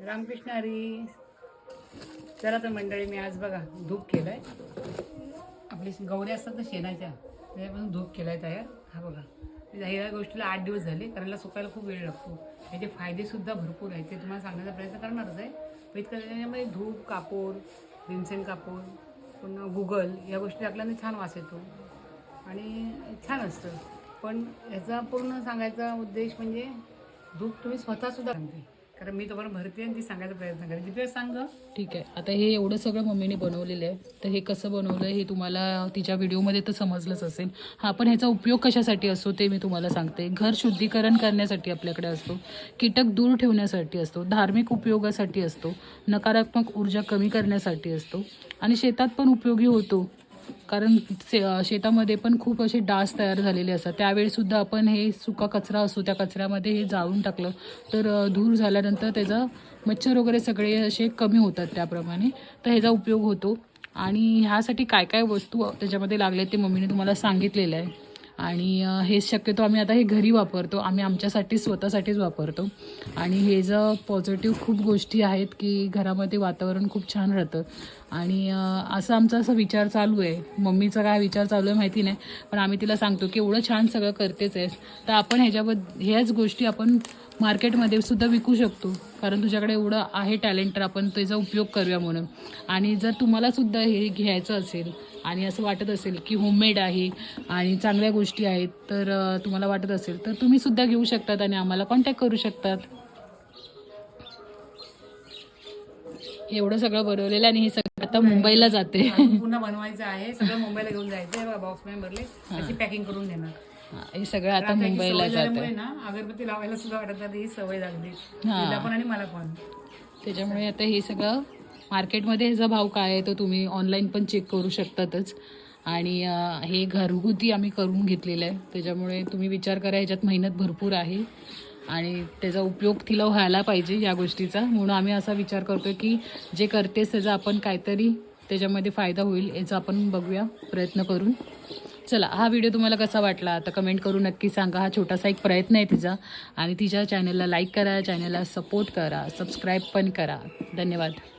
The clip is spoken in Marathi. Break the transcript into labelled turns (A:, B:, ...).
A: रामकृष्ण हरी. चला तर मंडळी, मी आज बघा धूप केलाय. आपली गौरी असतात ना शेणाच्या, त्याच्यापासून धूप केलाय तयार. हा बघा, ह्या गोष्टीला 8 दिवस झाले, कारण याला सुकायला खूप वेळ लागतो. याचे फायदे सुद्धा भरपूर आहेत, ते तुम्हाला सांगण्याचा प्रयत्न करणारच आहे. पण इतकं त्याच्यामध्ये धूप, कापूर, भीमसेन कापूर, पुन्हा गुगल या गोष्टी टाकल्याने छान वास येतो आणि छान असतं. पण ह्याचा पूर्ण सांगायचा उद्देश म्हणजे धूप तुम्ही स्वतःसुद्धा सांगते, कारण मी तुम्हाला भरते आणि ती सांगायचा प्रयत्न करेन. दिव्या सांग.
B: ठीक आहे. आता हे एवढं सगळं मम्मीने बनवलेलं आहे, तर हे कसं बनवलं हे तुम्हाला तिच्या व्हिडिओमध्ये तर समजलंच असेल. हा, पण ह्याचा उपयोग कशासाठी असतो ते मी तुम्हाला सांगते. घर शुद्धीकरण करण्यासाठी आपल्याकडे असतो, कीटक दूर ठेवण्यासाठी असतो, धार्मिक उपयोगासाठी असतो, नकारात्मक ऊर्जा कमी करण्यासाठी असतो आणि शेतात पण उपयोगी होतो. कारण शेतामध्ये पण खूप असे डास तयार झालेले असतात, त्यावेळीसुद्धा आपण हे सुका कचरा असतो त्या कचऱ्यामध्ये हे जाळून टाकलं तर धूर झाल्यानंतर त्याचा मच्छर वगैरे सगळे असे कमी होतात त्याप्रमाणे. तर ह्याचा उपयोग होतो. आणि ह्यासाठी काय काय वस्तू त्याच्यामध्ये लागले ते मम्मीने तुम्हाला सांगितलेलं आहे. आणि हे शक्यतो आम्ही आता हे घरी वापरतो, आम्ही आमच्यासाठी स्वतःसाठीच वापरतो. आणि हे जर पॉझिटिव्ह खूप गोष्टी आहेत की घरामध्ये वातावरण खूप छान राहतं. आणि आमचा असा विचार चालू आहे, मम्मीचा काय विचार चालू आहे माहिती नाही, पण आम्ही तिला सांगतो की एवढं छान सगळं करतेच आहेस तर आपण ह्याच गोष्टी आपण मार्केटमध्ये सुद्धा विकू शकतो, कारण तुझ्याकडे एवढं आहे टॅलेंट, तर आपण त्याचा उपयोग करूया म्हणून. आणि जर तुम्हालासुद्धा हे घ्यायचं असेल आणि असं वाटत असेल की होममेड आहे आणि चांगल्या गोष्टी आहेत, तर तुम्हाला वाटत असेल तर तुम्हीसुद्धा घेऊ शकतात आणि आम्हाला कॉन्टॅक्ट करू शकतात. एवढं सगळं बनवलेलं आणि हे सगळं आता मुंबईला जाते.
A: पुन्हा बनवायचं आहे, सगळं मुंबईला घेऊन जायचं. बॉक्स मध्ये भरले, त्याची पॅकिंग करून देणार.
B: हे सगळं आता मुंबईला जाते
A: ना. अगरबत्ती लावायला सुद्धा वाटत नाही, ही सवय लागली तिला पण आणि मला पण.
B: त्याच्यामुळे आता हे सगळं मार्केटमध्ये ह्याचा भाव काय आहे तो तुम्ही ऑनलाईन पण चेक करू शकतातच. आणि हे घरगुती आम्ही करून घेतलेलं आहे, त्याच्यामुळे तुम्ही विचार करा, ह्याच्यात मेहनत भरपूर आहे आणि त्याचा उपयोग तिला व्हायला पाहिजे या गोष्टीचा. म्हणून आम्ही असा विचार करतो की जे करतेस त्याचा आपण काहीतरी त्याच्यामध्ये फायदा होईल याचा आपण बघूया, प्रयत्न करून. चला, हा व्हिडिओ तुम्हाला कसा वाटला आता कमेंट करून नक्की सांगा. हा छोटासा एक प्रयत्न आहे तिचा. आणि तिच्या चॅनलला लाईक करा, चॅनलला सपोर्ट करा, सबस्क्राईब पण करा. धन्यवाद.